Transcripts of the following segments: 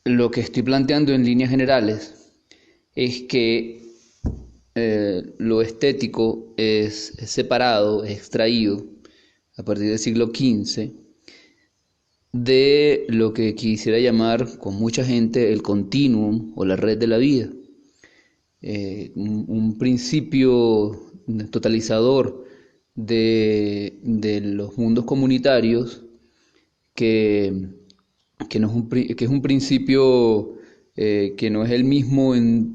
Lo que estoy planteando en líneas generales es que lo estético es separado, es extraído a partir del siglo XV de lo que quisiera llamar con mucha gente el continuum o la red de la vida. Un principio totalizador de los mundos comunitarios que, que, no es que es un principio que no es el mismo en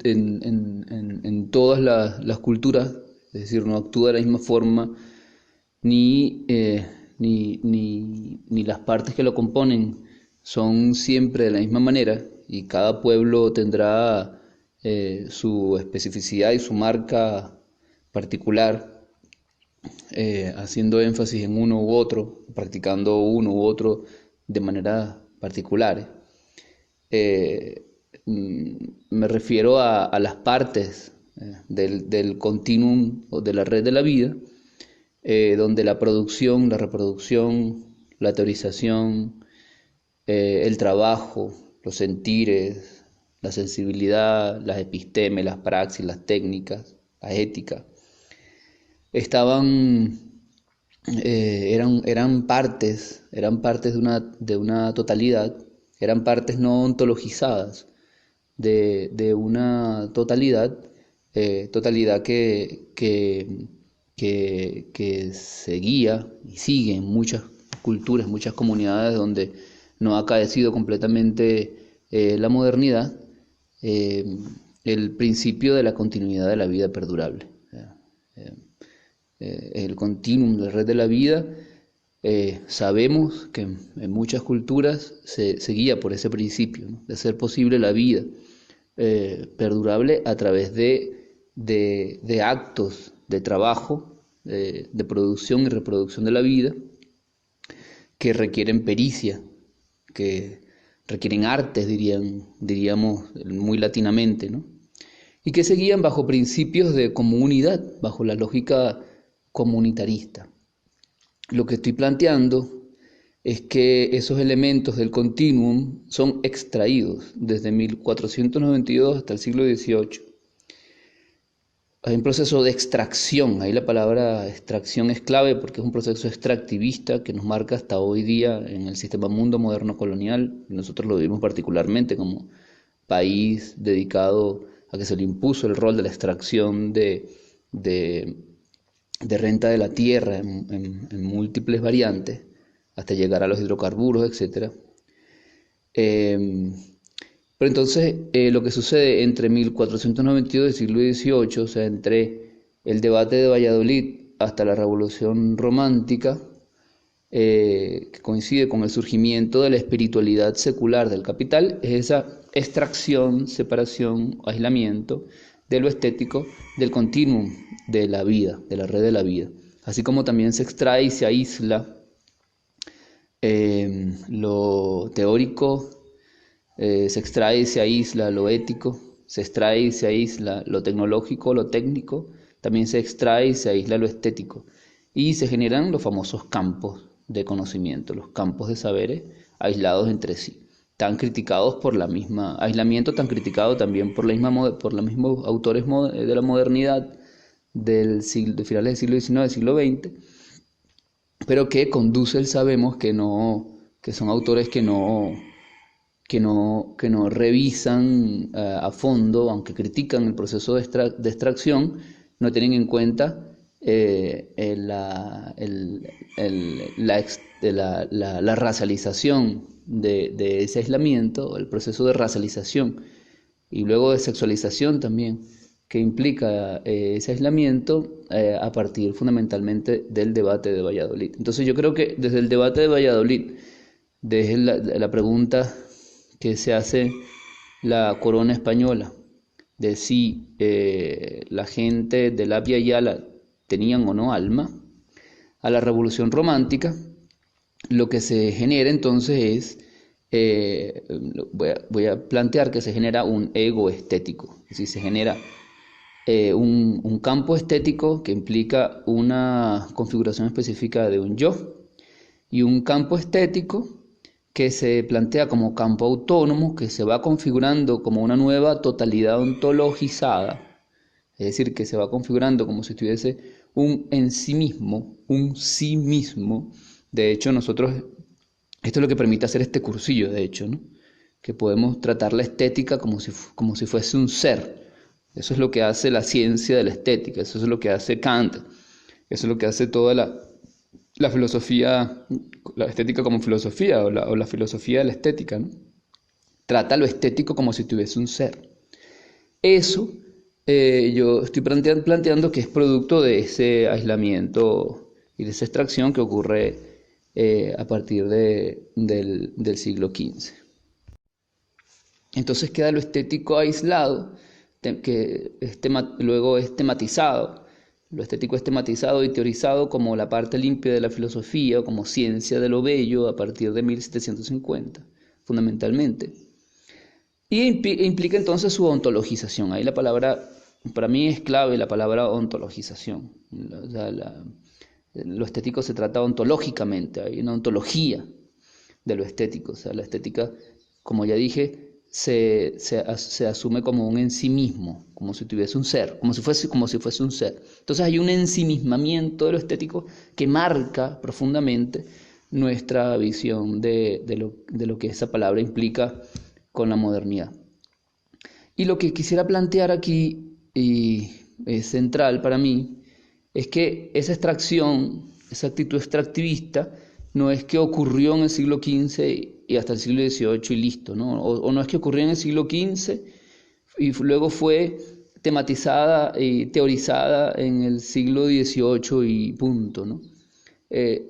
todas las culturas, es decir, no actúa de la misma forma, ni, ni las partes que lo componen son siempre de la misma manera, y cada pueblo tendrá su especificidad y su marca particular, haciendo énfasis en uno u otro, practicando uno u otro de manera particulares. Eh, Me refiero a las partes del continuum o de la red de la vida, donde la producción, la reproducción, la teorización, el trabajo, los sentires, la sensibilidad, las epistemes, las praxis, las técnicas, la ética, estaban, eran partes de una totalidad, eran partes no ontologizadas de una totalidad, totalidad que seguía y sigue en muchas culturas, muchas comunidades donde no ha acaecido completamente la modernidad, eh, el principio de la continuidad de la vida perdurable. El continuum, la red de la vida, sabemos que en muchas culturas se guía por ese principio, ¿no? De ser posible la vida perdurable a través de actos de trabajo, de producción y reproducción de la vida, que requieren pericia, que requieren artes, diríamos muy latinamente, ¿no? Y que se guían bajo principios de comunidad, bajo la lógica comunitarista. Lo que estoy planteando es que esos elementos del continuum son extraídos desde 1492 hasta el siglo XVIII. Hay un proceso de extracción, ahí la palabra extracción es clave porque es un proceso extractivista que nos marca hasta hoy día en el sistema mundo moderno colonial, y nosotros lo vivimos particularmente como país dedicado a que se le impuso el rol de la extracción de, de renta de la tierra en múltiples variantes, hasta llegar a los hidrocarburos, etcétera. Pero entonces lo que sucede entre 1492 y el siglo XVIII, o sea, entre el debate de Valladolid hasta la Revolución Romántica, que coincide con el surgimiento de la espiritualidad secular del capital, es esa extracción, separación, aislamiento de lo estético del continuum de la vida, de la red de la vida. Así como también se extrae y se aísla lo teórico, se extrae y se aísla lo ético, se extrae y se aísla lo tecnológico, lo técnico, también se extrae y se aísla lo estético. Y se generan los famosos campos de conocimiento, los campos de saberes aislados entre sí, tan criticados por la misma, aislamiento tan criticado también por los mismos autores de la modernidad de finales del siglo XIX, del siglo XX, pero que conduce el sabemos que no, que son autores que no revisan a fondo, aunque critican el proceso de extracción, no tienen en cuenta la racialización de ese aislamiento, el proceso de racialización y luego de sexualización también, que implica ese aislamiento a partir fundamentalmente del debate de Valladolid. Entonces yo creo que desde el debate de Valladolid, desde la pregunta que se hace la corona española de si la gente de la Via Yala tenían o no alma, a la Revolución Romántica, lo que se genera entonces es, voy a plantear que se genera un ego estético, es decir, se genera un campo estético que implica una configuración específica de un yo y un campo estético que se plantea como campo autónomo, que se va configurando como una nueva totalidad ontologizada, es decir, que se va configurando como si tuviese un en sí mismo, un sí mismo. De hecho, esto es lo que permite hacer este cursillo, de hecho, ¿no? Que podemos tratar la estética como si fuese un ser. Eso es lo que hace la ciencia de la estética, eso es lo que hace Kant, eso es lo que hace toda la filosofía, la estética como filosofía, o la filosofía de la estética, ¿no? Trata lo estético como si tuviese un ser. Eso yo estoy planteando que es producto de ese aislamiento y de esa extracción que ocurre a partir del siglo XV. Entonces queda lo estético aislado, que luego es tematizado. Lo estético es tematizado y teorizado como la parte limpia de la filosofía, o como ciencia de lo bello a partir de 1750, fundamentalmente. Y implica entonces su ontologización. Ahí la palabra, para mí es clave la palabra ontologización. Lo estético se trata ontológicamente, hay una ontología de lo estético. O sea, la estética, como ya dije, se asume como un en sí mismo, como si tuviese un ser, como si fuese un ser. Entonces hay un ensimismamiento de lo estético que marca profundamente nuestra visión de lo que esa palabra implica con la modernidad. Y lo que quisiera plantear aquí, y es central para mí, es que esa extracción, esa actitud extractivista, no es que ocurrió en el siglo XV y hasta el siglo XVIII y listo, ¿no? O no es que ocurrió en el siglo XV y luego fue tematizada y teorizada en el siglo XVIII y punto, ¿no?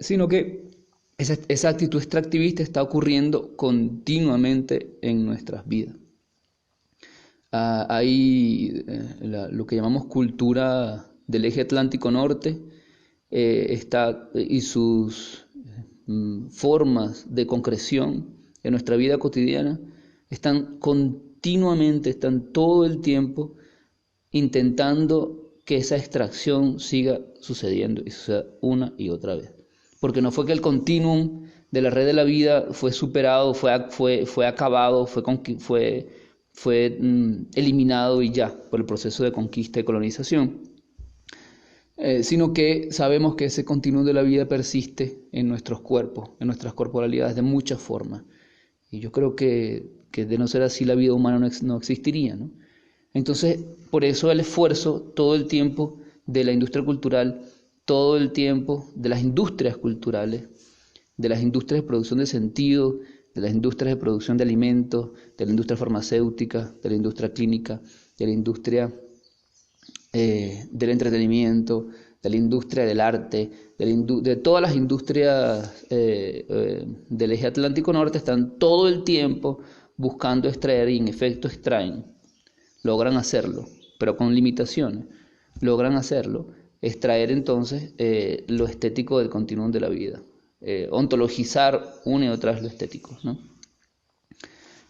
Sino que esa actitud extractivista está ocurriendo continuamente en nuestras vidas. Hay lo que llamamos cultura del eje Atlántico Norte, y sus formas de concreción en nuestra vida cotidiana están continuamente, están todo el tiempo intentando que esa extracción siga sucediendo y suceda una y otra vez. Porque no fue que el continuum de la red de la vida fue superado, fue acabado, fue eliminado y ya por el proceso de conquista y colonización, sino que sabemos que ese continuum de la vida persiste en nuestros cuerpos, en nuestras corporalidades de muchas formas. Y yo creo que de no ser así la vida humana no existiría, ¿no? Entonces, por eso el esfuerzo todo el tiempo de la industria cultural, todo el tiempo de las industrias culturales, de las industrias de producción de sentido, de las industrias de producción de alimentos, de la industria farmacéutica, de la industria clínica, de la industria del entretenimiento, de la industria del arte, de todas las industrias del eje Atlántico Norte, están todo el tiempo buscando extraer y en efecto extraen. Logran hacerlo, pero con limitaciones. Logran hacerlo, extraer entonces lo estético del continuum de la vida, ontologizar una y otra vez lo estético, ¿no?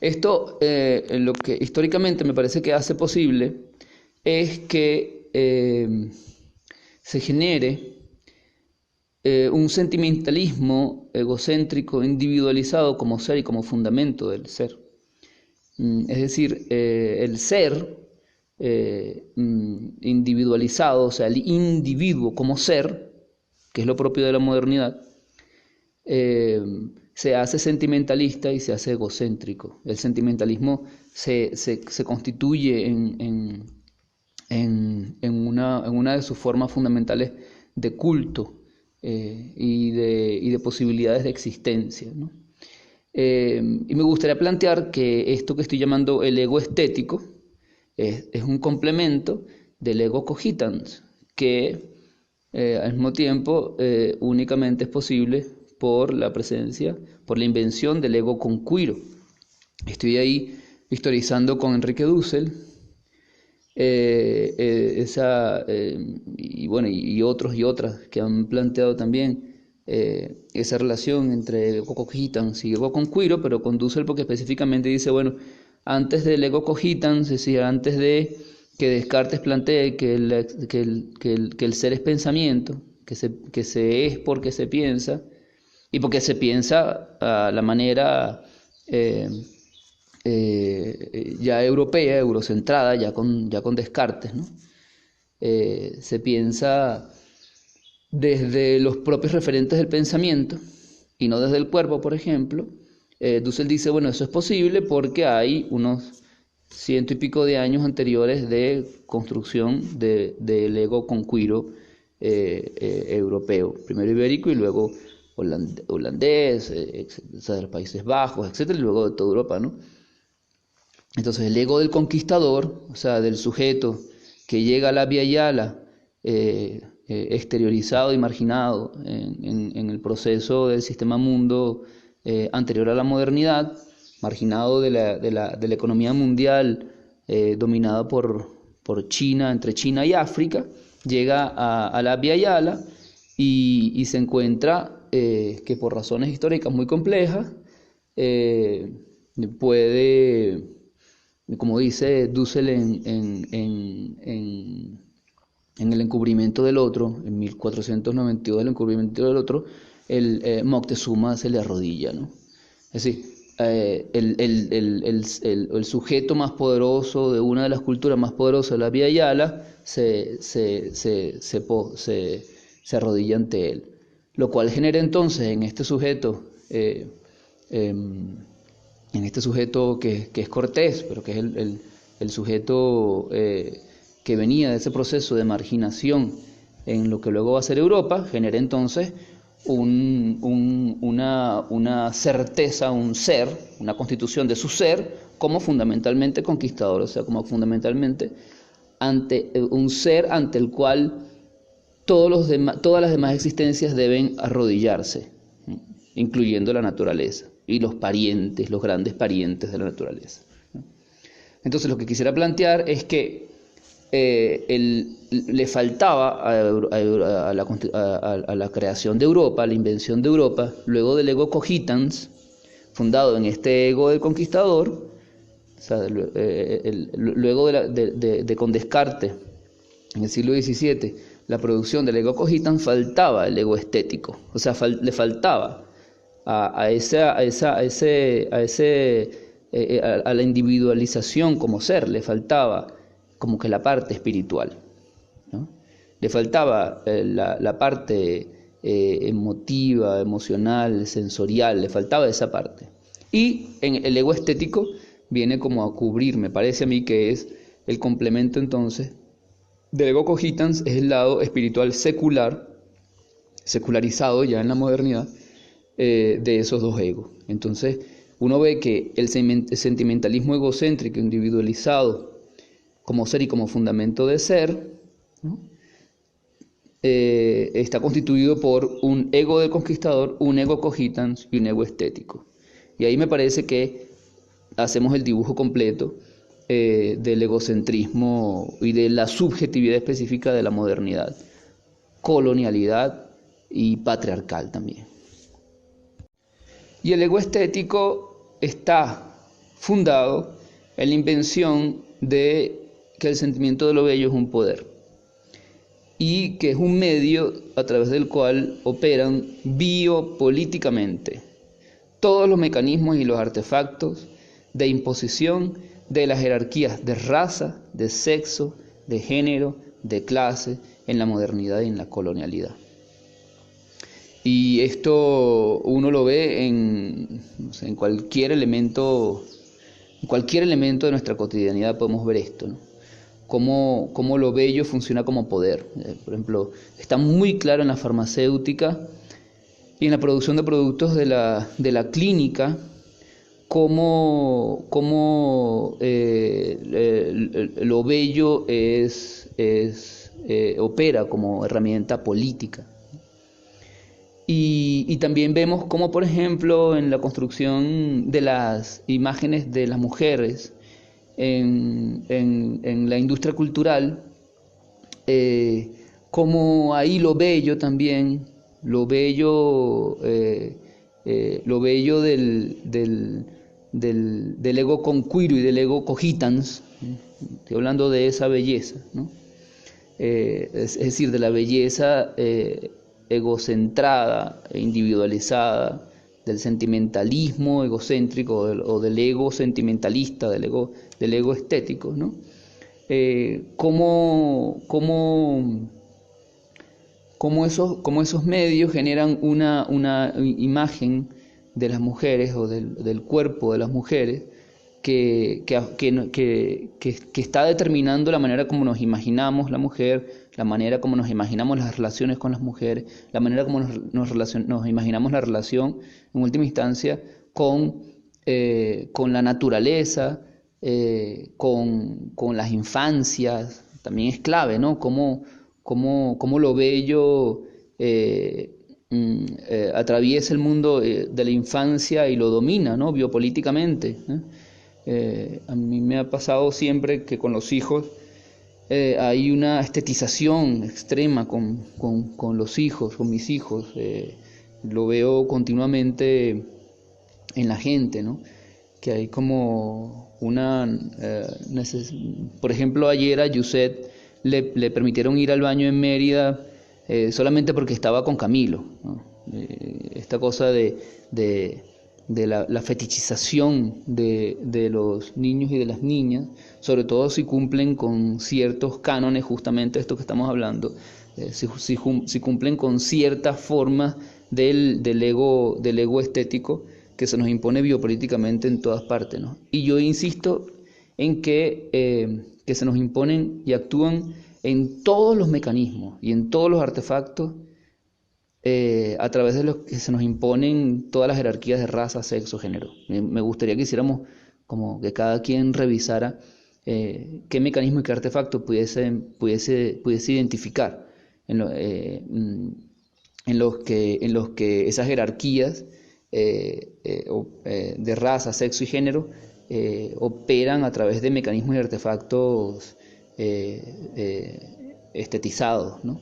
Esto, lo que históricamente me parece que hace posible es que se genere un sentimentalismo egocéntrico, individualizado como ser y como fundamento del ser. Es decir, el ser individualizado, o sea, el individuo como ser, que es lo propio de la modernidad, se hace sentimentalista y se hace egocéntrico. El sentimentalismo se constituye en una de sus formas fundamentales de culto y de posibilidades de existencia, ¿no? Y me gustaría plantear que esto que estoy llamando el ego estético es un complemento del ego cogitans, que al mismo tiempo únicamente es posible por la presencia, por la invención del ego conquiro. Estoy ahí historizando con Enrique Dussel, y bueno, y otros y otras que han planteado también esa relación entre ego cogitans y ego conquiro, pero con Dussel porque específicamente dice, bueno, antes del ego cogitans, es decir, antes de que Descartes plantee que el ser es pensamiento, que se es porque se piensa, y porque se piensa a la manera ya europea, eurocentrada, ya con Descartes, ¿no? Se piensa desde los propios referentes del pensamiento y no desde el cuerpo, por ejemplo. Dussel dice, bueno, eso es posible porque hay unos 100 y pico de años anteriores de construcción del ego conquiro europeo, primero ibérico y luego holandés, o sea, de los Países Bajos, etcétera, y luego de toda Europa, ¿no? Entonces el ego del conquistador, o sea, del sujeto que llega a la Via Yala, exteriorizado y marginado en el proceso del sistema mundo anterior a la modernidad, marginado de la economía mundial dominada por China, entre China y África, llega a la Via Yala y se encuentra que por razones históricas muy complejas puede, como dice Dussel en el encubrimiento del otro, en 1492 el encubrimiento del otro, Moctezuma se le arrodilla, ¿no? Es decir, el sujeto más poderoso de una de las culturas más poderosas de la Via Yala se arrodilla ante él, lo cual genera entonces en este sujeto que es Cortés, pero que es el sujeto que venía de ese proceso de marginación en lo que luego va a ser Europa, genera entonces una certeza, un ser, una constitución de su ser como fundamentalmente conquistador, o sea, como fundamentalmente un ser ante el cual todas las demás existencias deben arrodillarse, incluyendo la naturaleza y los parientes, los grandes parientes de la naturaleza. Entonces lo que quisiera plantear es que le faltaba a la creación de Europa, a la invención de Europa, luego del ego cogitans, fundado en este ego del conquistador, o sea, luego con Descartes, en el siglo XVII, la producción del ego cogitans, faltaba el ego estético, o sea, le faltaba a la individualización como ser, le faltaba como que la parte espiritual, ¿no? Le faltaba la parte emotiva, emocional, sensorial, le faltaba esa parte. Y en el ego estético viene como a cubrir, me parece a mí que es el complemento entonces del ego cogitans, es el lado espiritual secularizado ya en la modernidad, de esos dos egos. Entonces uno ve que el sentimentalismo egocéntrico, individualizado, como ser y como fundamento de ser, ¿no? Está constituido por un ego del conquistador, un ego cogitans y un ego estético. Y ahí me parece que hacemos el dibujo completo del egocentrismo y de la subjetividad específica de la modernidad, colonialidad y patriarcal también. Y el ego estético está fundado en la invención de que el sentimiento de lo bello es un poder y que es un medio a través del cual operan biopolíticamente todos los mecanismos y los artefactos de imposición de las jerarquías de raza, de sexo, de género, de clase en la modernidad y en la colonialidad. Y esto uno lo ve en cualquier elemento de nuestra cotidianidad podemos ver esto, ¿no? Cómo lo bello funciona como poder. Por ejemplo, está muy claro en la farmacéutica y en la producción de productos de la clínica, cómo lo bello opera como herramienta política. Y también vemos cómo, por ejemplo, en la construcción de las imágenes de las mujeres en la industria cultural, como ahí lo bello también, lo bello del ego conquiro y del ego cogitans, estoy hablando de esa belleza, ¿no? Es decir, de la belleza egocentrada e individualizada, del sentimentalismo egocéntrico o del ego sentimentalista, del ego estético, ¿no? Cómo esos medios generan una imagen de las mujeres o del cuerpo de las mujeres que está determinando la manera como nos imaginamos la mujer, la manera como nos imaginamos las relaciones con las mujeres, la manera como nos imaginamos la relación, en última instancia, con la naturaleza, con las infancias. También es clave, ¿no? Cómo lo bello atraviesa el mundo de la infancia y lo domina, ¿no? Biopolíticamente, ¿eh? A mí me ha pasado siempre que con los hijos hay una estetización extrema con los hijos, con mis hijos. Lo veo continuamente en la gente, ¿no? Que hay como por ejemplo, ayer a Yuset le permitieron ir al baño en Mérida solamente porque estaba con Camilo, ¿no? Esta cosa de la fetichización de los niños y de las niñas, sobre todo si cumplen con ciertos cánones, justamente esto que estamos hablando, si cumplen con ciertas formas del ego estético que se nos impone biopolíticamente en todas partes, ¿no? Y yo insisto en que se nos imponen y actúan en todos los mecanismos y en todos los artefactos a través de los que se nos imponen todas las jerarquías de raza, sexo, género. Me gustaría que hiciéramos como que cada quien revisara qué mecanismo y qué artefacto pudiese identificar en los que esas jerarquías de raza, sexo y género operan a través de mecanismos y artefactos estetizados, ¿no?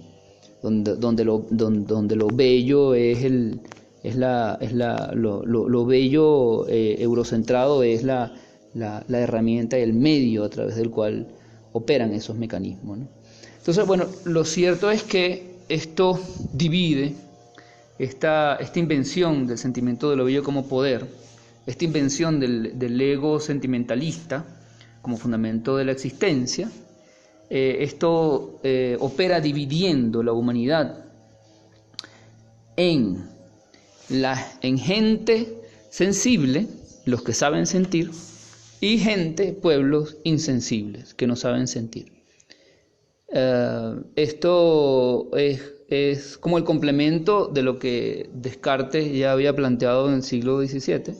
Donde lo bello lo bello eurocentrado es la herramienta y el medio a través del cual operan esos mecanismos, ¿no? Entonces, bueno, lo cierto es que esto divide esta invención del sentimiento de lo bello como poder, esta invención del ego sentimentalista como fundamento de la existencia. Esto opera dividiendo la humanidad en gente sensible, los que saben sentir, y pueblos insensibles, que no saben sentir. Esto es como el complemento de lo que Descartes ya había planteado en el siglo XVII,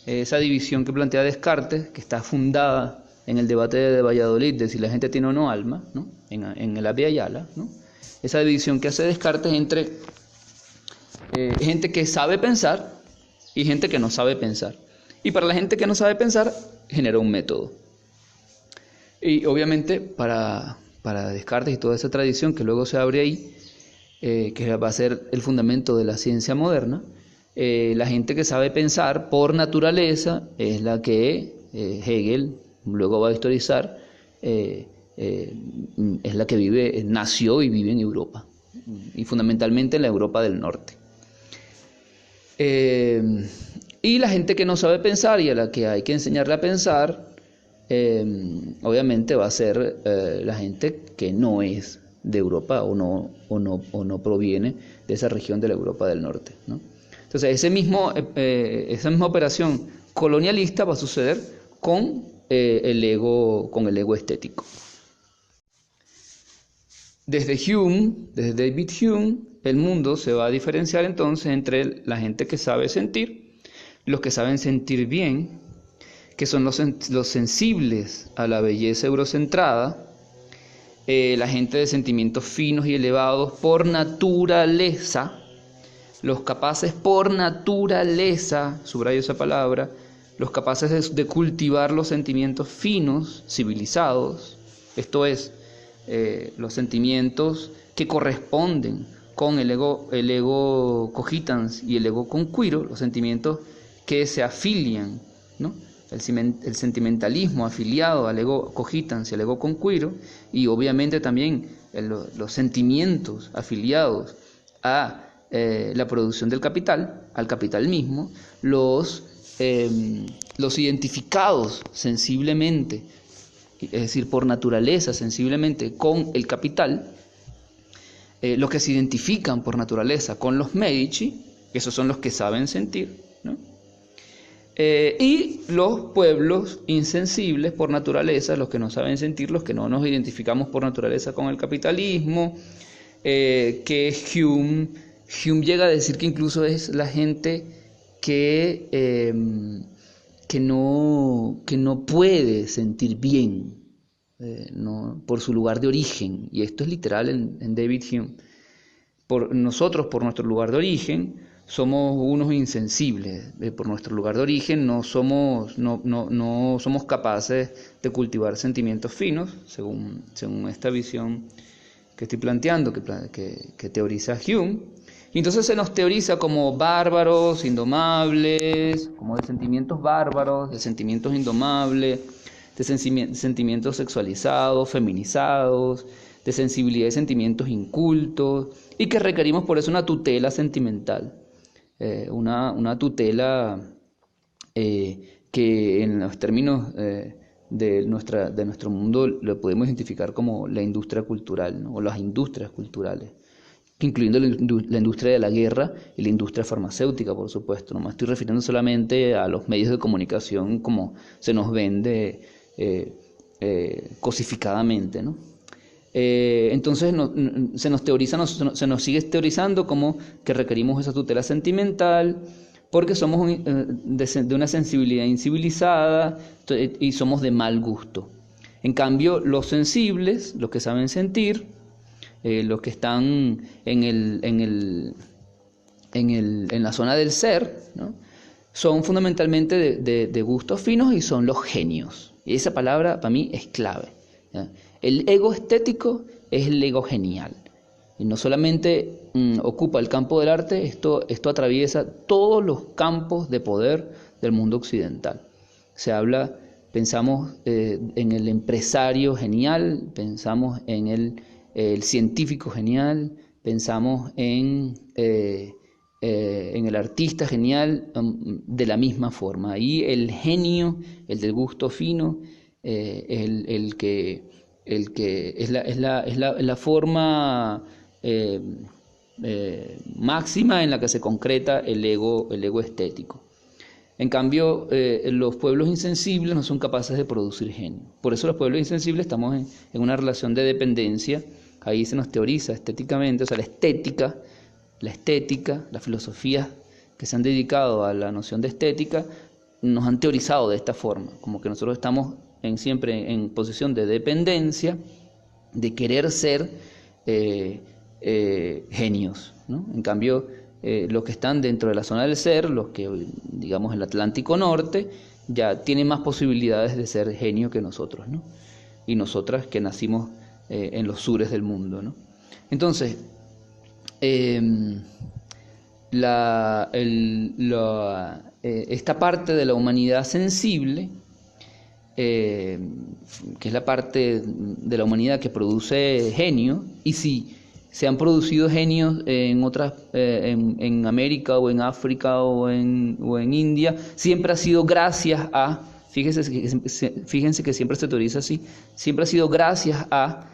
esa división que plantea Descartes, que está fundada en el debate de Valladolid de si la gente tiene o no alma, ¿no? En el Abya Yala, ¿no? Esa división que hace Descartes entre gente que sabe pensar y gente que no sabe pensar. Y para la gente que no sabe pensar, genera un método. Y obviamente para Descartes y toda esa tradición que luego se abre ahí, que va a ser el fundamento de la ciencia moderna, la gente que sabe pensar por naturaleza es la que Hegel luego va a historizar, es la que nació y vive en Europa, y fundamentalmente en la Europa del Norte. Y la gente que no sabe pensar y a la que hay que enseñarle a pensar, obviamente va a ser la gente que no es de Europa o no proviene de esa región de la Europa del Norte, ¿no? Entonces esa misma operación colonialista va a suceder con el ego estético. Desde David Hume, el mundo se va a diferenciar entonces entre la gente que sabe sentir, los que saben sentir bien, que son los sensibles a la belleza eurocentrada, la gente de sentimientos finos y elevados por naturaleza, los capaces por naturaleza, subrayo esa palabra, los capaces de cultivar los sentimientos finos, civilizados, esto es, los sentimientos que corresponden con el ego cogitans y el ego conquiro, los sentimientos que se afilian, ¿no? El sentimentalismo afiliado al ego cogitans y al ego conquiro, y obviamente también los sentimientos afiliados a la producción del capital, al capital mismo, los identificados sensiblemente, es decir, por naturaleza, sensiblemente con el capital, los que se identifican por naturaleza con los Medici, esos son los que saben sentir, ¿no? Y los pueblos insensibles por naturaleza, los que no saben sentir, los que no nos identificamos por naturaleza con el capitalismo, que Hume llega a decir que incluso es la gente que no puede sentir bien, no, por su lugar de origen, y esto es literal en David Hume. Nosotros, por nuestro lugar de origen, somos unos insensibles. Por nuestro lugar de origen no somos capaces de cultivar sentimientos finos, según esta visión que estoy planteando, que teoriza Hume. Y entonces se nos teoriza como bárbaros, indomables, como de sentimientos bárbaros, de sentimientos indomables, de sentimientos sexualizados, feminizados, de sensibilidad y sentimientos incultos, y que requerimos por eso una tutela sentimental, una tutela que en los términos de nuestro mundo lo podemos identificar como la industria cultural, ¿no? O las industrias culturales, incluyendo la industria de la guerra y la industria farmacéutica, por supuesto. No me estoy refiriendo solamente a los medios de comunicación como se nos vende cosificadamente, ¿no? Entonces se nos sigue teorizando como que requerimos esa tutela sentimental porque somos de una sensibilidad incivilizada y somos de mal gusto. En cambio, los sensibles, los que saben sentir, los que están en la zona del ser, ¿no? Son fundamentalmente de gustos finos y son los genios. Y esa palabra para mí es clave, ¿ya? El ego estético es el ego genial. Y no solamente ocupa el campo del arte, esto atraviesa todos los campos de poder del mundo occidental. Pensamos en el empresario genial, pensamos en el científico genial, pensamos en el artista genial de la misma forma. Y el genio, el del gusto fino, el que es la forma máxima en la que se concreta el ego estético. En cambio, los pueblos insensibles no son capaces de producir genio. Por eso los pueblos insensibles estamos en una relación de dependencia. Ahí se nos teoriza estéticamente, o sea, la estética, las filosofías que se han dedicado a la noción de estética, nos han teorizado de esta forma, como que nosotros estamos siempre en posición de dependencia, de querer ser genios, ¿no? En cambio, los que están dentro de la zona del ser, los que, digamos, el Atlántico Norte, ya tienen más posibilidades de ser genios que nosotros, ¿no? Y nosotras que nacimos en los sures del mundo, ¿no? Entonces, esta parte de la humanidad sensible, que es la parte de la humanidad que produce genio, y si se han producido genios en otras, en América o en África o en India, siempre ha sido gracias a, fíjense que siempre se teoriza así, siempre ha sido gracias a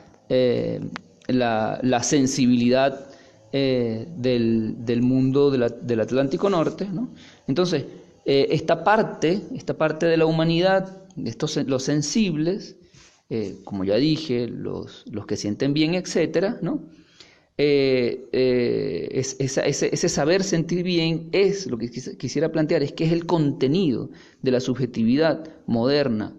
la sensibilidad del mundo del Atlántico Norte, ¿no? Entonces, esta parte de la humanidad, los sensibles, como ya dije, los que sienten bien, etcétera, ¿no? Ese saber sentir bien es lo que quisiera plantear, es que es el contenido de la subjetividad moderna,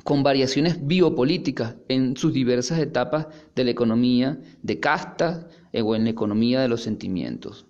con variaciones biopolíticas en sus diversas etapas de la economía de castas o en la economía de los sentimientos,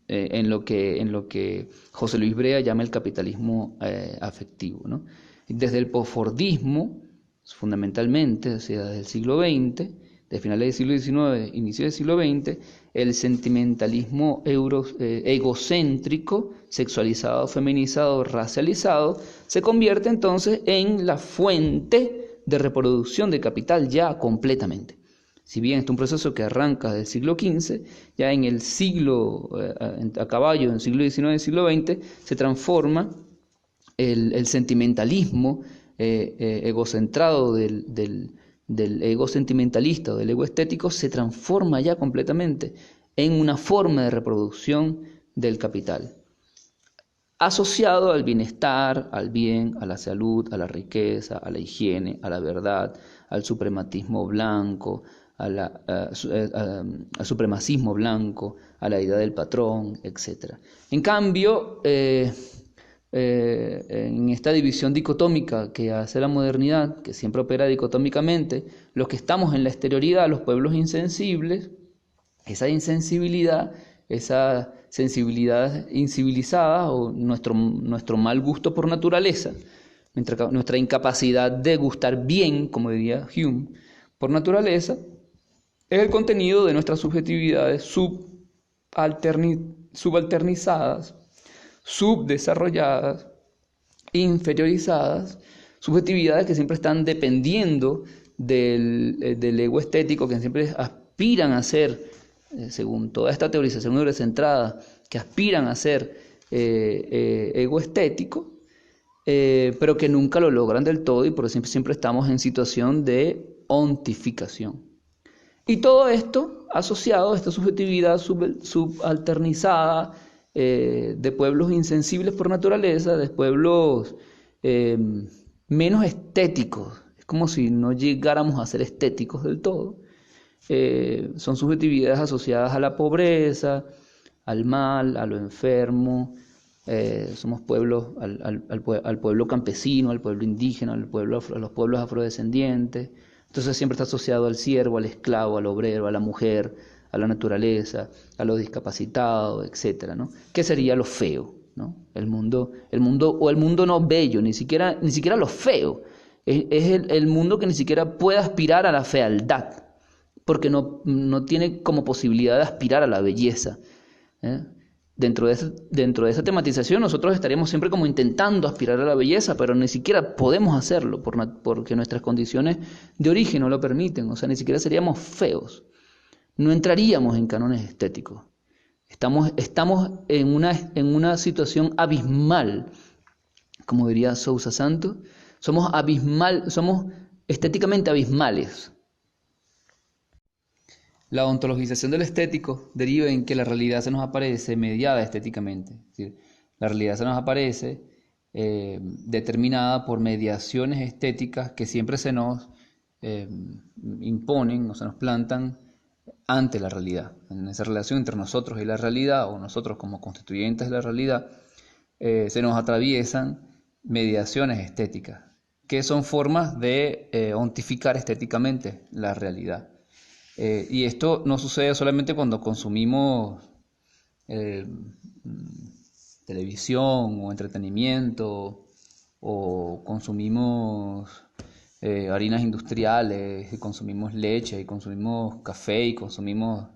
en lo que José Luis Brea llama el capitalismo afectivo, ¿no? Desde el posfordismo, fundamentalmente, o sea, desde el siglo XX, de finales del siglo XIX, inicio del siglo XX, el sentimentalismo egocéntrico, sexualizado, feminizado, racializado, se convierte entonces en la fuente de reproducción de capital ya completamente. Si bien este es un proceso que arranca del siglo XV, ya en el siglo, a caballo, en el siglo XIX y siglo XX, se transforma el sentimentalismo egocentrado del ego sentimentalista o del ego estético, se transforma ya completamente en una forma de reproducción del capital, asociado al bienestar, al bien, a la salud, a la riqueza, a la higiene, a la verdad, al suprematismo blanco, al supremacismo blanco, a la idea del patrón, etc. En cambio, en esta división dicotómica que hace la modernidad, que siempre opera dicotómicamente, los que estamos en la exterioridad, los pueblos insensibles, esa insensibilidad, esa sensibilidad incivilizada o nuestro mal gusto por naturaleza, nuestra incapacidad de gustar bien, como diría Hume, por naturaleza, es el contenido de nuestras subjetividades subalternizadas, subdesarrolladas, inferiorizadas, subjetividades que siempre están dependiendo del ego estético, que siempre aspiran a ser, según toda esta teorización eurocentrada, que aspiran a ser ego estético, pero que nunca lo logran del todo y por eso siempre estamos en situación de ontificación. Y todo esto asociado a esta subjetividad subalternizada de pueblos insensibles por naturaleza, de pueblos menos estéticos. Es como si no llegáramos a ser estéticos del todo. Son subjetividades asociadas a la pobreza, al mal, a lo enfermo. Somos pueblos, al pueblo campesino, al pueblo indígena, a los pueblos afrodescendientes. Entonces siempre está asociado al siervo, al esclavo, al obrero, a la mujer, a la naturaleza, a lo discapacitado, etcétera, ¿no? ¿Qué sería lo feo, ¿no? El mundo no bello, ni siquiera lo feo. Es el mundo que ni siquiera puede aspirar a la fealdad, porque no tiene como posibilidad de aspirar a la belleza, ¿eh? Dentro de esa tematización nosotros estaríamos siempre como intentando aspirar a la belleza, pero ni siquiera podemos hacerlo porque nuestras condiciones de origen no lo permiten, o sea, ni siquiera seríamos feos, no entraríamos en cánones estéticos. Estamos en una situación abismal, como diría Sousa Santos, somos estéticamente abismales. La ontologización del estético deriva en que la realidad se nos aparece mediada estéticamente. Es decir, la realidad se nos aparece determinada por mediaciones estéticas que siempre se nos imponen o se nos plantan ante la realidad. En esa relación entre nosotros y la realidad, o nosotros como constituyentes de la realidad, se nos atraviesan mediaciones estéticas, que son formas de ontificar estéticamente la realidad. Y esto no sucede solamente cuando consumimos eh, televisión o entretenimiento o consumimos harinas industriales y consumimos leche y consumimos café y consumimos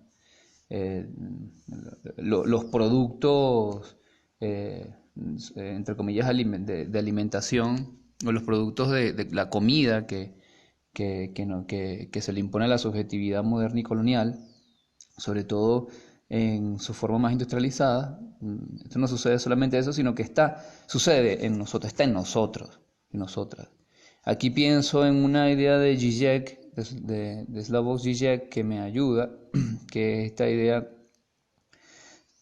los productos entre comillas de alimentación o los productos de la comida que se le impone a la subjetividad moderna y colonial, sobre todo en su forma más industrializada. Esto no sucede solamente eso, sino que sucede en nosotros, está en nosotros, en nosotras. Aquí pienso en una idea de Zizek, de Slavoj Zizek, que me ayuda, que es esta idea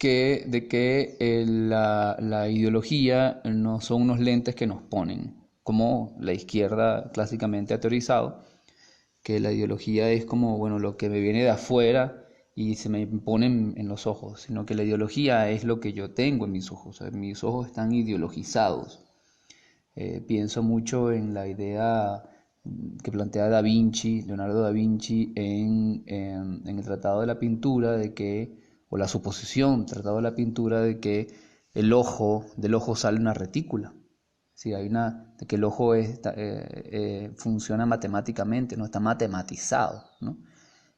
de que la ideología no son unos lentes que nos ponen, como la izquierda clásicamente ha teorizado, que la ideología es como, bueno, lo que me viene de afuera y se me impone en los ojos, sino que la ideología es lo que yo tengo en mis ojos, o sea, mis ojos están ideologizados. Pienso mucho en la idea que plantea Leonardo da Vinci, en el Tratado de la Pintura, o la suposición del Tratado de la Pintura, de que del ojo sale una retícula. Sí, de que el ojo funciona matemáticamente, no está matematizado, ¿no?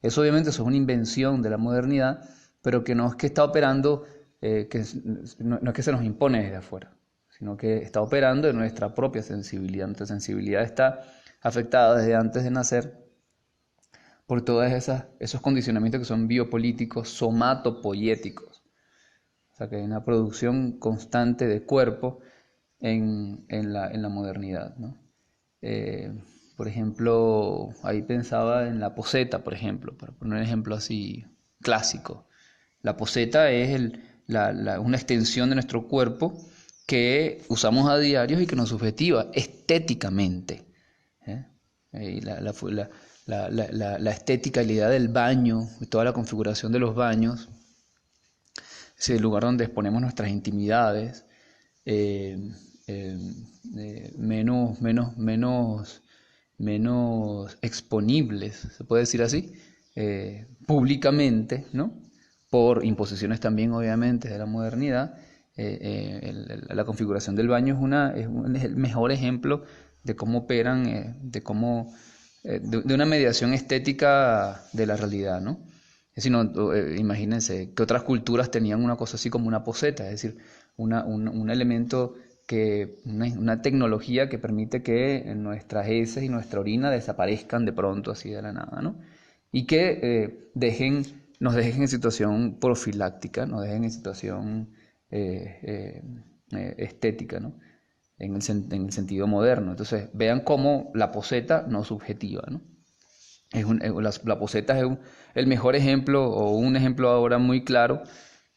Eso obviamente es una invención de la modernidad, pero que no es que está operando, no es que se nos impone desde afuera, sino que está operando en nuestra propia sensibilidad. Nuestra sensibilidad está afectada desde antes de nacer por todos esos condicionamientos que son biopolíticos, somatopoyéticos. O sea, que hay una producción constante de cuerpo en la modernidad, ¿no? Eh, por ejemplo, ahí pensaba en la poseta, por ejemplo, para poner un ejemplo así clásico. La poseta es una extensión de nuestro cuerpo que usamos a diario y que nos subjetiva estéticamente. ¿Eh? Y la estética y la idea del baño, y toda la configuración de los baños, es el lugar donde exponemos nuestras intimidades, eh, eh, menos exponibles, se puede decir así, públicamente, ¿no? Por imposiciones también, obviamente, de la modernidad. La configuración del baño es el mejor ejemplo de cómo operan, de una mediación estética de la realidad, ¿no? Es decir, imagínense que otras culturas tenían una cosa así como una poseta, es decir, un elemento una tecnología que permite que nuestras heces y nuestra orina desaparezcan de pronto así de la nada, ¿no? Y que nos dejen en situación profiláctica, nos dejen en situación estética, ¿no? En el sentido moderno. Entonces, vean cómo la poseta no subjetiva, ¿no? La poseta es el mejor ejemplo, o un ejemplo ahora muy claro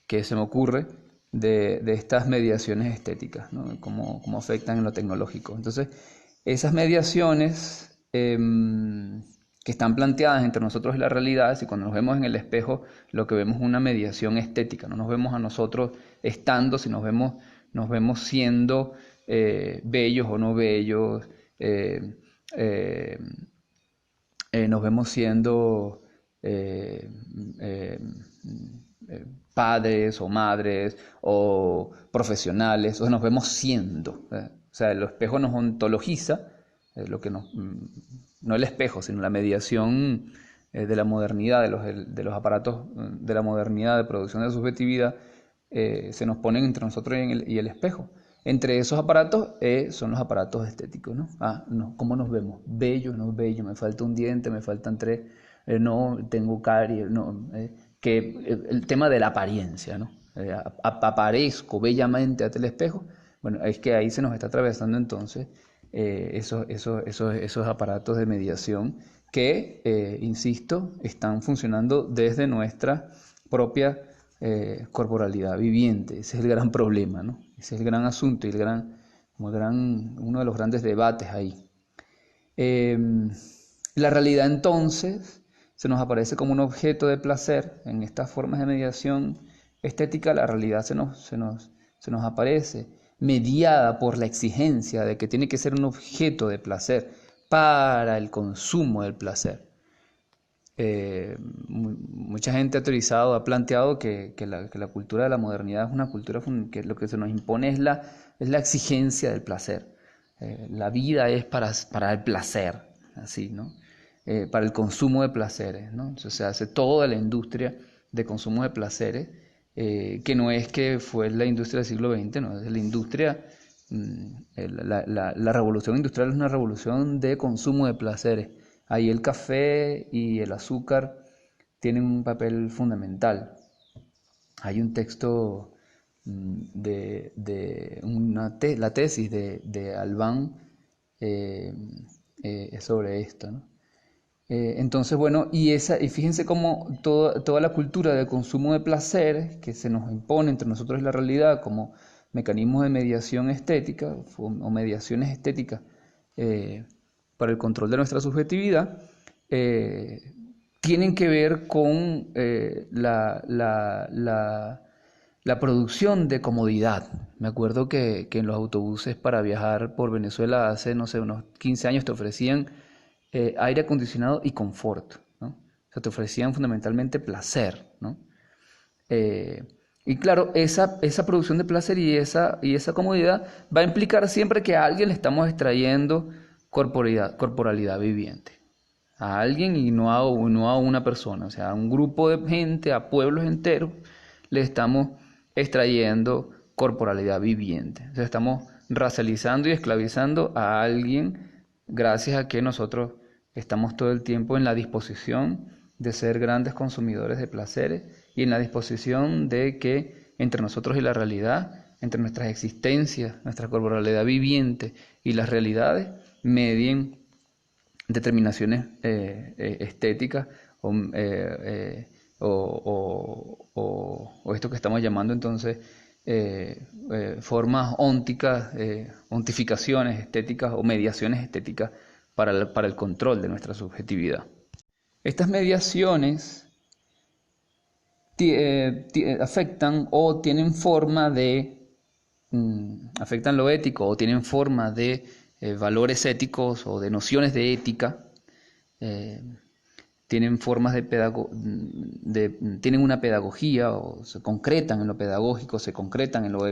que se me ocurre de estas mediaciones estéticas, ¿no? Cómo afectan en lo tecnológico. Entonces, esas mediaciones que están planteadas entre nosotros y la realidad, si cuando nos vemos en el espejo lo que vemos es una mediación estética, no nos vemos a nosotros estando, si nos vemos siendo bellos o no bellos, eh, eh, nos vemos siendo eh, eh, padres o madres o profesionales, o nos vemos siendo. O sea, el espejo nos ontologiza, lo que no el espejo, sino la mediación de la modernidad, de los aparatos de la modernidad de producción de subjetividad, se nos ponen entre nosotros y el espejo. Entre esos aparatos son los aparatos estéticos, ¿no? No, ¿cómo nos vemos? Bello, no bello, me falta un diente, me faltan tres, no, tengo caries, no, el tema de la apariencia, ¿no? Aparezco bellamente ante el espejo. Bueno, es que ahí se nos está atravesando entonces esos aparatos de mediación que, insisto, están funcionando desde nuestra propia corporalidad viviente. Ese es el gran problema, ¿no? Ese es el gran asunto y uno de los grandes debates ahí. La realidad entonces se nos aparece como un objeto de placer en estas formas de mediación estética. La realidad se nos aparece mediada por la exigencia de que tiene que ser un objeto de placer para el consumo del placer. Mucha gente ha teorizado, ha planteado que la cultura de la modernidad es una cultura que lo que se nos impone es la exigencia del placer. La vida es para el placer, así, ¿no? Para el consumo de placeres, ¿no? Entonces se hace toda la industria de consumo de placeres, que no es que fue la industria del siglo XX, no, es la industria, la revolución industrial es una revolución de consumo de placeres. Ahí el café y el azúcar tienen un papel fundamental. Hay un texto la tesis de Albán sobre esto, ¿no? Entonces, bueno, y fíjense cómo toda la cultura de consumo de placeres que se nos impone entre nosotros y la realidad como mecanismos de mediación estética o mediaciones estéticas para el control de nuestra subjetividad, tienen que ver con la producción de comodidad. Me acuerdo que en los autobuses para viajar por Venezuela hace, no sé, unos 15 años te ofrecían aire acondicionado y confort, ¿no? O sea, te ofrecían fundamentalmente placer, ¿no? Y claro, esa producción de placer y esa comodidad va a implicar siempre que a alguien le estamos extrayendo corporalidad viviente. A alguien y no a una persona, o sea, a un grupo de gente, a pueblos enteros, le estamos extrayendo corporalidad viviente. O sea, estamos racializando y esclavizando a alguien gracias a que nosotros estamos todo el tiempo en la disposición de ser grandes consumidores de placeres y en la disposición de que entre nosotros y la realidad, entre nuestras existencias, nuestra corporalidad viviente y las realidades, medien determinaciones estéticas o, o esto que estamos llamando entonces formas ónticas, ontificaciones estéticas o mediaciones estéticas para el control de nuestra subjetividad. Estas mediaciones afectan o tienen forma de, afectan lo ético o tienen forma de valores éticos o de nociones de ética, tienen formas tienen una pedagogía o se concretan en lo pedagógico, se concretan en lo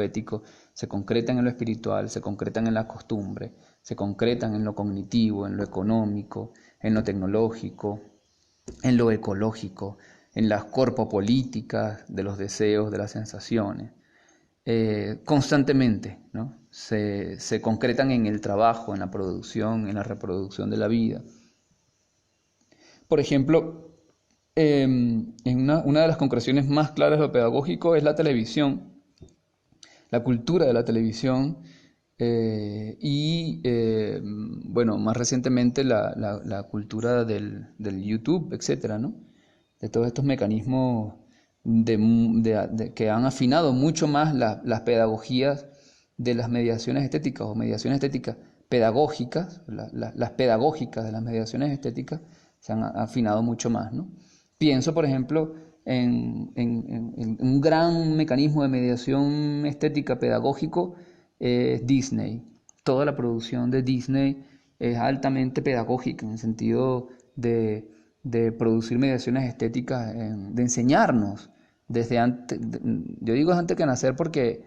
ético, se concretan en lo espiritual, se concretan en la costumbre, se concretan en lo cognitivo, en lo económico, en lo tecnológico, en lo ecológico, en las corpopolíticas de los deseos, de las sensaciones. Constantemente, ¿no? se concretan en el trabajo, en la producción, en la reproducción de la vida. Por ejemplo, una de las concreciones más claras de lo pedagógico es la televisión, la cultura de la televisión bueno, más recientemente la cultura del YouTube, etcétera, ¿no? De todos estos mecanismos que han afinado mucho más las pedagogías de las mediaciones estéticas o mediaciones estéticas pedagógicas, las pedagógicas de las mediaciones estéticas se han afinado mucho más, ¿no? Pienso, por ejemplo, en un gran mecanismo de mediación estética pedagógico es Disney. Toda la producción de Disney es altamente pedagógica en el sentido de producir mediaciones estéticas, de enseñarnos desde antes, yo digo antes que nacer porque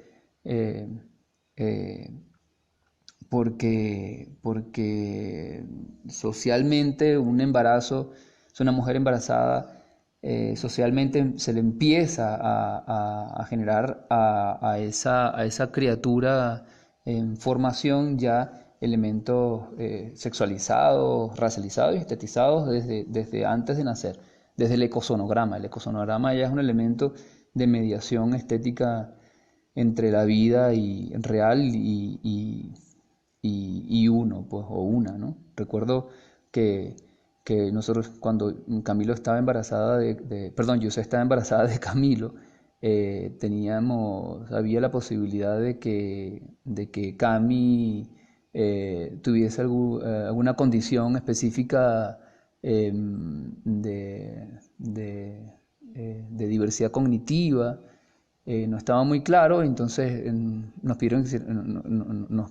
socialmente un embarazo, es una mujer embarazada, socialmente se le empieza a generar a esa criatura en formación ya elementos sexualizados, racializados y estetizados desde antes de nacer, desde el ecosonograma. El ecosonograma ya es un elemento de mediación estética entre la vida y real y uno, pues, o una, ¿no? Recuerdo que nosotros cuando Camilo estaba embarazada Yusé estaba embarazada de Camilo, había la posibilidad de que Cami tuviese alguna condición específica de diversidad cognitiva. No estaba muy claro, entonces nos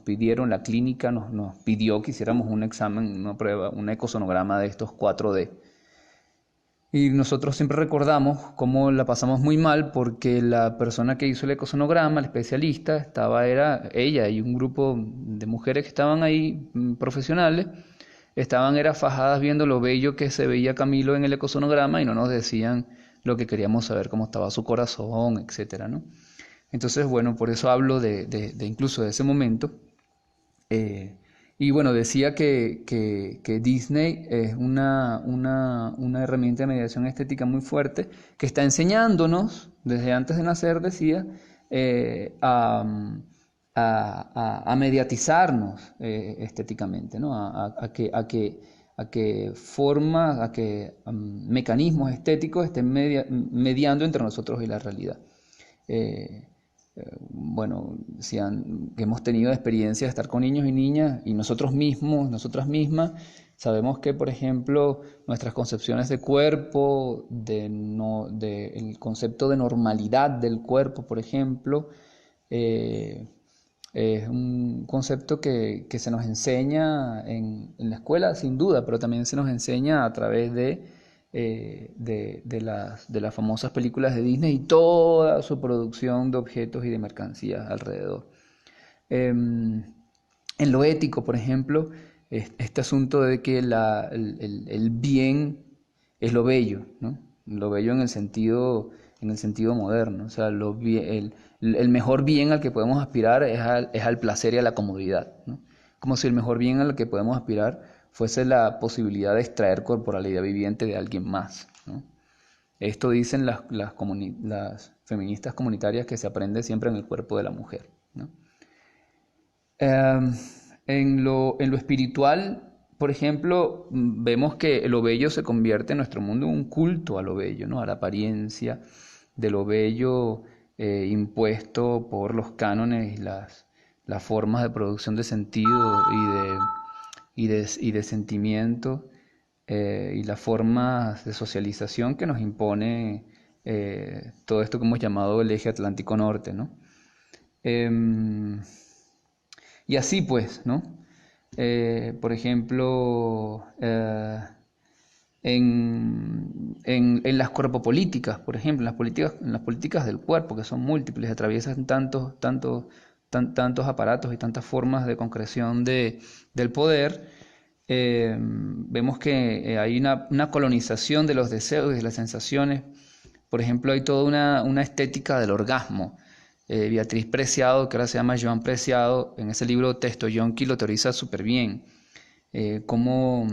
pidieron, la clínica nos pidió que hiciéramos un examen, una prueba, un ecosonograma de estos 4D. Y nosotros siempre recordamos cómo la pasamos muy mal porque la persona que hizo el ecosonograma, el especialista, era ella y un grupo de mujeres que estaban ahí, profesionales, eran fajadas viendo lo bello que se veía Camilo en el ecosonograma y no nos decían lo que queríamos saber, cómo estaba su corazón, etcétera, ¿no? Entonces, bueno, por eso hablo de incluso de ese momento. Y bueno, decía que Disney es una herramienta de mediación estética muy fuerte que está enseñándonos, desde antes de nacer, decía, a mediatizarnos estéticamente, ¿no? A que mecanismos estéticos estén mediando entre nosotros y la realidad. Bueno, que hemos tenido experiencia de estar con niños y niñas y nosotros mismos, nosotras mismas, sabemos que, por ejemplo, nuestras concepciones de cuerpo, el concepto de normalidad del cuerpo, por ejemplo, es un concepto que se nos enseña en la escuela, sin duda, pero también se nos enseña a través de las famosas películas de Disney y toda su producción de objetos y de mercancías alrededor. En lo ético, por ejemplo, este asunto de que el bien es lo bello, ¿no? Lo bello en el sentido moderno, o sea, el mejor bien al que podemos aspirar es al placer y a la comodidad, ¿no? Como si el mejor bien al que podemos aspirar fuese la posibilidad de extraer corporalidad viviente de alguien más, ¿no? Esto dicen las feministas comunitarias, que se aprende siempre en el cuerpo de la mujer, ¿no? En lo espiritual, por ejemplo, vemos que lo bello se convierte en nuestro mundo en un culto a lo bello, ¿no? A la apariencia de lo bello, impuesto por los cánones y las formas de producción de sentido y de sentimiento, y las formas de socialización que nos impone, todo esto que hemos llamado el eje Atlántico Norte, ¿no? Em, y así pues, ¿no? Por ejemplo, en las corpopolíticas, por ejemplo, en las políticas del cuerpo, que son múltiples, atraviesan tantos aparatos y tantas formas de concreción del poder. Vemos que hay una colonización de los deseos y de las sensaciones. Por ejemplo, hay toda una estética del orgasmo. Beatriz Preciado, que ahora se llama Joan Preciado, en ese libro Texto Yonki lo teoriza súper bien. Cómo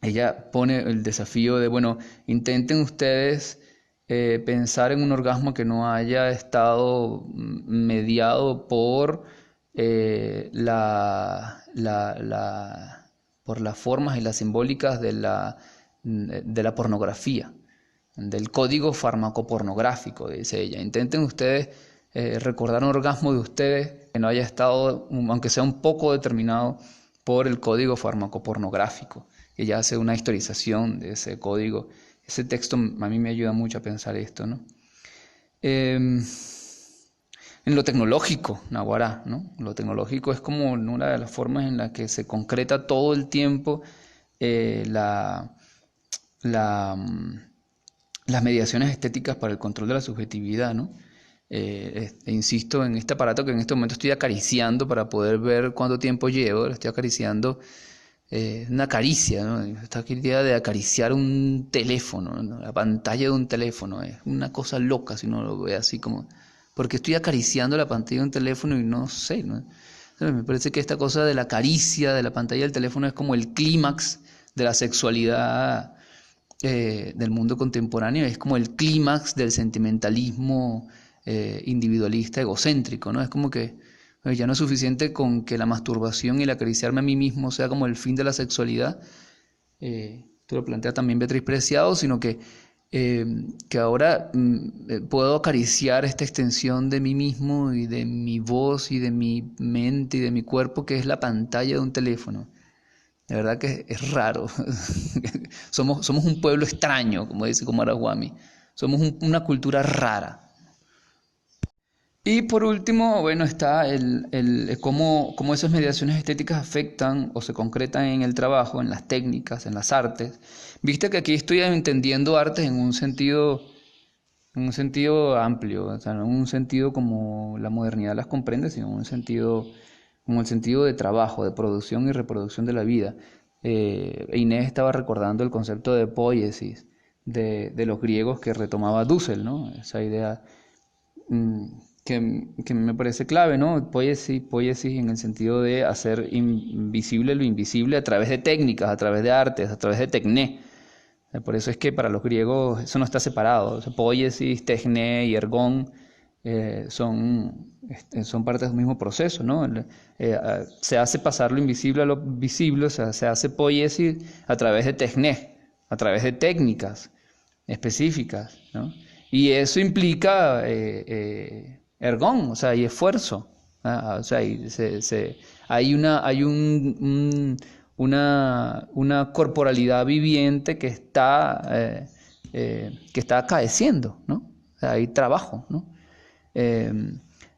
ella pone el desafío de, bueno, intenten ustedes pensar en un orgasmo que no haya estado mediado por las formas y las simbólicas de la pornografía, del código farmacopornográfico, dice ella. Intenten ustedes recordar un orgasmo de ustedes que no haya estado, aunque sea un poco determinado, por el código farmacopornográfico. Ella hace una historización de ese código. Ese texto a mí me ayuda mucho a pensar esto, ¿no? En lo tecnológico, Naguará, ¿no? Lo tecnológico es como una de las formas en la que se concreta todo el tiempo, la, la, las mediaciones estéticas para el control de la subjetividad, ¿no? Insisto en este aparato que en este momento estoy acariciando para poder ver cuánto tiempo llevo. Lo estoy acariciando, una caricia, ¿no? Esta idea de acariciar un teléfono, ¿no? La pantalla de un teléfono es una cosa loca si uno lo ve así como... Porque estoy acariciando la pantalla de un teléfono y no sé, ¿no? Me parece que esta cosa de la caricia de la pantalla del teléfono es como el clímax de la sexualidad, del mundo contemporáneo, es como el clímax del sentimentalismo individualista, egocéntrico, ¿no? Es como que ya no es suficiente con que la masturbación y el acariciarme a mí mismo sea como el fin de la sexualidad. Esto lo plantea también Beatriz Preciado, sino que ahora puedo acariciar esta extensión de mí mismo y de mi voz y de mi mente y de mi cuerpo, que es la pantalla de un teléfono. De verdad que es raro. Somos un pueblo extraño, como dice Kumaraguami. Somos una cultura rara. Y por último, bueno, está cómo esas mediaciones estéticas afectan o se concretan en el trabajo, en las técnicas, en las artes. Viste que aquí estoy entendiendo artes en un sentido amplio, o sea, no en un sentido como la modernidad las comprende, sino en un sentido, como el sentido de trabajo, de producción y reproducción de la vida. Inés estaba recordando el concepto de poiesis de los griegos que retomaba Dussel, ¿no? Esa idea, mm, que me parece clave, ¿no? Poiesis en el sentido de hacer invisible lo invisible a través de técnicas, a través de artes, a través de tecné. Por eso es que para los griegos eso no está separado. O sea, poiesis, tecné y ergón son partes del mismo proceso, ¿no? Se hace pasar lo invisible a lo visible, o sea, se hace poiesis a través de tecné, a través de técnicas específicas, ¿no? Y eso implica ergón, o sea, hay esfuerzo, ¿ah? O sea, hay una corporalidad viviente que está acaeciendo, ¿no? O sea, hay trabajo, ¿no? Eh,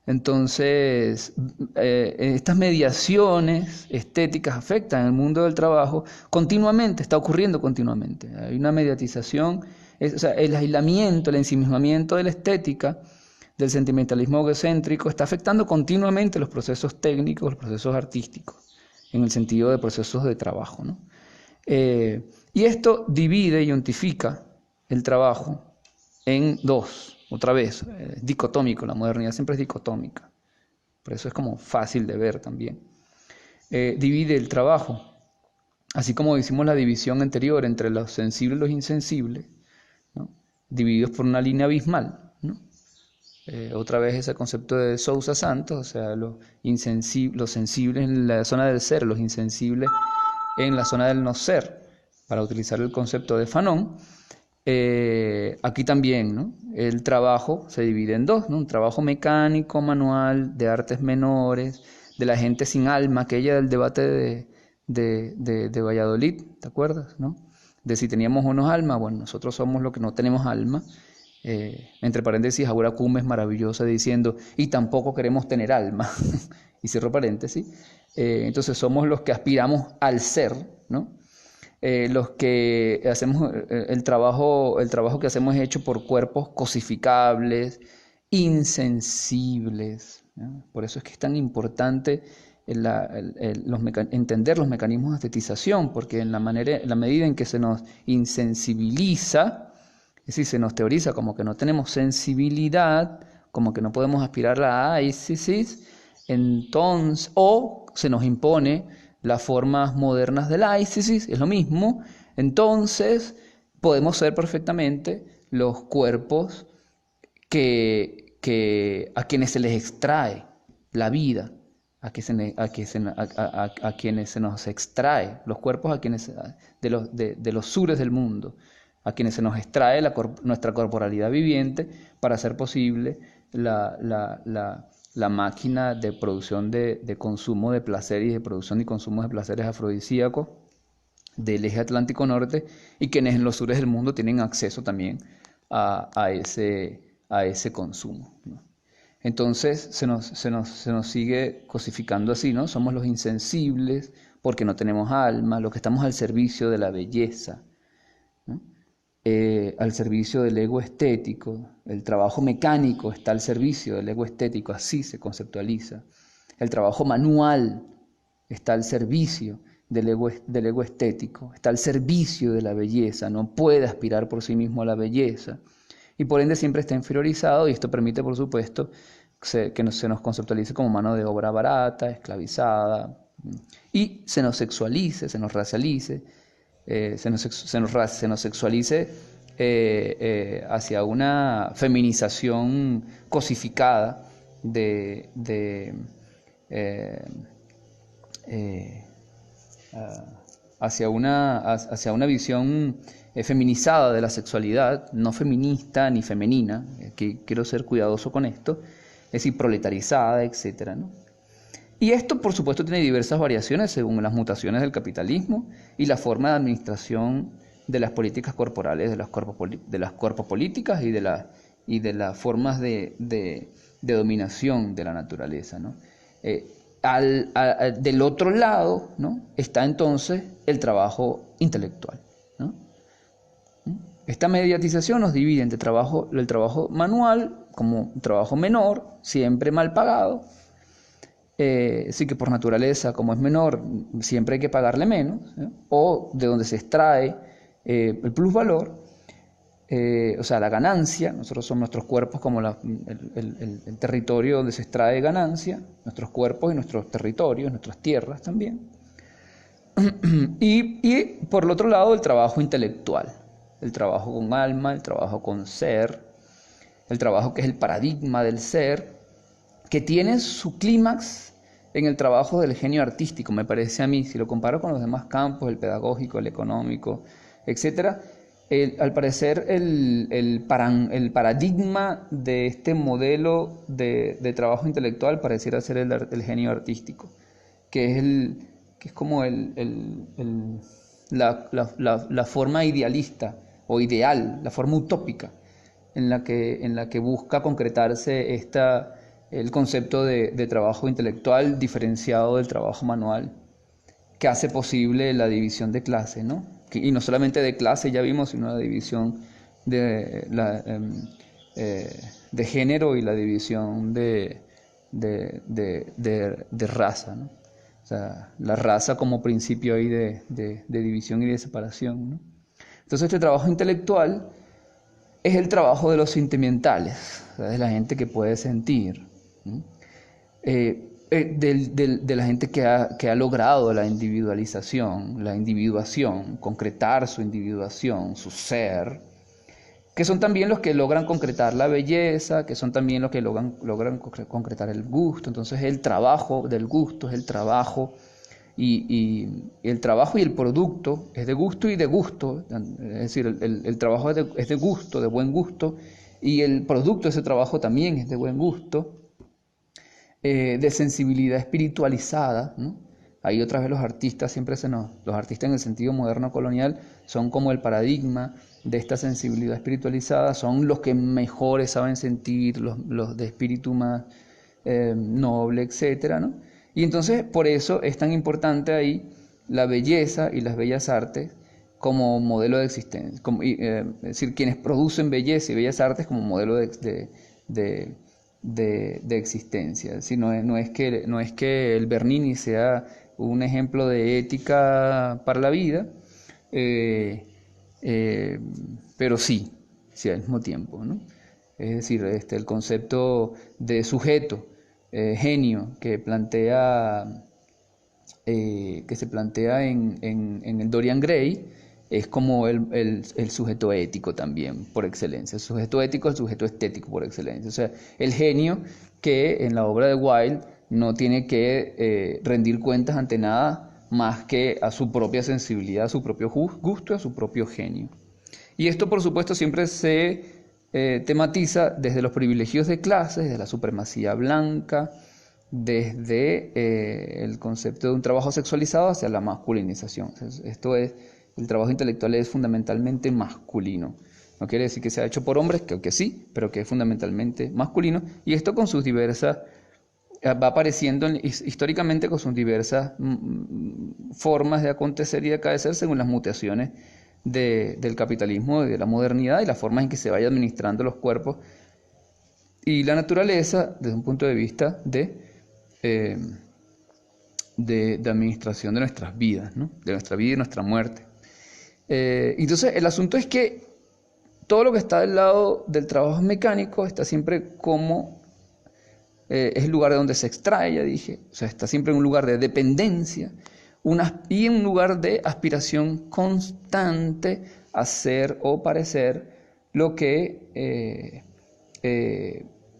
entonces, estas mediaciones estéticas afectan el mundo del trabajo continuamente, está ocurriendo continuamente. Hay una mediatización, o sea, el aislamiento, el ensimismamiento de la estética, del sentimentalismo egocéntrico, está afectando continuamente los procesos técnicos, los procesos artísticos, en el sentido de procesos de trabajo, ¿no? Y esto divide y identifica el trabajo en dos. Otra vez, dicotómico, la modernidad siempre es dicotómica, por eso es como fácil de ver también. Divide el trabajo Así como hicimos la división anterior entre los sensibles y los insensibles, ¿no? Divididos por una línea abismal, ¿no? Otra vez ese concepto de Sousa Santos, o sea, los sensibles en la zona del ser, los insensibles en la zona del no ser, para utilizar el concepto de Fanon. Aquí también, ¿no? El trabajo se divide en dos, ¿no? Un trabajo mecánico, manual, de artes menores, de la gente sin alma, aquella del debate de Valladolid, ¿te acuerdas? ¿No? De si teníamos unos almas, bueno, nosotros somos los que no tenemos alma. Entre paréntesis, Aura Cum es maravillosa diciendo, y tampoco queremos tener alma, y cierro paréntesis. Entonces somos los que aspiramos al ser, ¿no? Los que hacemos el trabajo que hacemos es hecho por cuerpos cosificables, insensibles, ¿no? Por eso es que es tan importante entender los mecanismos de estetización, porque en la medida en que se nos insensibiliza, es decir, se nos teoriza como que no tenemos sensibilidad, como que no podemos aspirar a la éxtasis, entonces, o se nos impone las formas modernas de la éxtasis, es lo mismo, entonces podemos ser perfectamente los cuerpos a quienes se les extrae la vida, a quienes se nos extrae, los cuerpos de los sures del mundo, a quienes se nos extrae nuestra corporalidad viviente para hacer posible la máquina de producción de consumo de placer y de producción y consumo de placeres afrodisíacos del eje Atlántico Norte, y quienes en los sures del mundo tienen acceso también a ese consumo, ¿no? Entonces se nos sigue cosificando así, ¿no? Somos los insensibles porque no tenemos alma, los que estamos al servicio de la belleza, ¿no? Al servicio del ego estético. El trabajo mecánico está al servicio del ego estético, así se conceptualiza. El trabajo manual está al servicio del ego estético, está al servicio de la belleza, no puede aspirar por sí mismo a la belleza, y por ende siempre está inferiorizado, y esto permite, por supuesto, que se nos conceptualice como mano de obra barata, esclavizada, y se nos sexualice, se nos racialice, se nos sexualice hacia una feminización cosificada eh, eh, hacia una visión feminizada de la sexualidad, no feminista ni femenina, que quiero ser cuidadoso con esto, es decir, proletarizada, etcétera, ¿no? Y esto, por supuesto, tiene diversas variaciones según las mutaciones del capitalismo y la forma de administración de las políticas corporales, de las corpopolíticas y de las formas de dominación de la naturaleza, ¿no? Del otro lado, ¿no?, está entonces el trabajo intelectual, ¿no? Esta mediatización nos divide entre el trabajo manual como un trabajo menor, siempre mal pagado. Sí, que por naturaleza, como es menor, siempre hay que pagarle menos, ¿eh? O de donde se extrae el plusvalor, o sea, la ganancia. Nosotros somos nuestros cuerpos como el territorio donde se extrae ganancia, nuestros cuerpos y nuestros territorios, nuestras tierras también. Y por el otro lado, el trabajo intelectual, el trabajo con alma, el trabajo con ser, el trabajo que es el paradigma del ser, que tiene su clímax en el trabajo del genio artístico, me parece a mí. Si lo comparo con los demás campos, el pedagógico, el económico, etc., al parecer el paradigma de este modelo de trabajo intelectual pareciera ser el genio artístico, que es como la forma idealista o ideal, la forma utópica en la que busca concretarse el concepto de trabajo intelectual diferenciado del trabajo manual, que hace posible la división de clase, ¿no? Y no solamente de clase, ya vimos, sino la división de género y la división de raza, ¿no? O sea, la raza como principio ahí de división y de separación, ¿no? Entonces este trabajo intelectual es el trabajo de los sentimentales, o sea, de la gente que puede sentir, ¿no? de la gente que ha logrado la individualización, la individuación, concretar su individuación, su ser, que son también los que logran concretar la belleza, que son también los que logran concretar el gusto. Entonces el trabajo del gusto es el trabajo y el trabajo y el producto es de gusto y de gusto, es decir, el trabajo es de gusto, de buen gusto, y el producto de ese trabajo también es de buen gusto, de sensibilidad espiritualizada, ¿no? Ahí otra vez los artistas los artistas en el sentido moderno colonial son como el paradigma de esta sensibilidad espiritualizada, son los que mejores saben sentir, los de espíritu más noble, etcétera, ¿no? Y entonces por eso es tan importante ahí la belleza y las bellas artes como modelo de existencia, es decir, quienes producen belleza y bellas artes como modelo de, de existencia. Es decir, no es que el Bernini sea un ejemplo de ética para la vida, eh, eh, pero sí al mismo tiempo, ¿no? Es decir, el concepto de sujeto, genio, que se plantea en el Dorian Gray, es como el sujeto ético también, por excelencia. El sujeto ético es el sujeto estético, por excelencia. O sea, el genio que en la obra de Wilde no tiene que rendir cuentas ante nada más que a su propia sensibilidad, a su propio gusto, a su propio genio. Y esto, por supuesto, siempre se tematiza desde los privilegios de clases, desde la supremacía blanca, desde el concepto de un trabajo sexualizado hacia la masculinización. Esto es, el trabajo intelectual es fundamentalmente masculino. No quiere decir que sea hecho por hombres, que sí, pero que es fundamentalmente masculino. Y esto con sus diversas, va apareciendo históricamente con sus diversas formas de acontecer y de acaecer según las mutaciones del capitalismo, de la modernidad y las formas en que se vaya administrando los cuerpos y la naturaleza desde un punto de vista de administración de nuestras vidas, ¿no? De nuestra vida y nuestra muerte. Entonces el asunto es que todo lo que está del lado del trabajo mecánico está siempre como es el lugar de donde se extrae, ya dije, o sea, está siempre en un lugar de dependencia y en un lugar de aspiración constante a ser o parecer lo que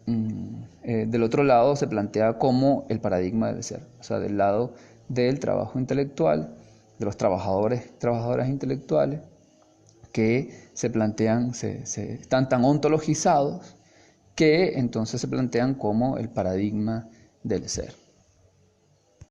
del otro lado se plantea como el paradigma del ser, o sea, del lado del trabajo intelectual, de los trabajadoras intelectuales que se plantean, están tan ontologizados que entonces se plantean como el paradigma del ser.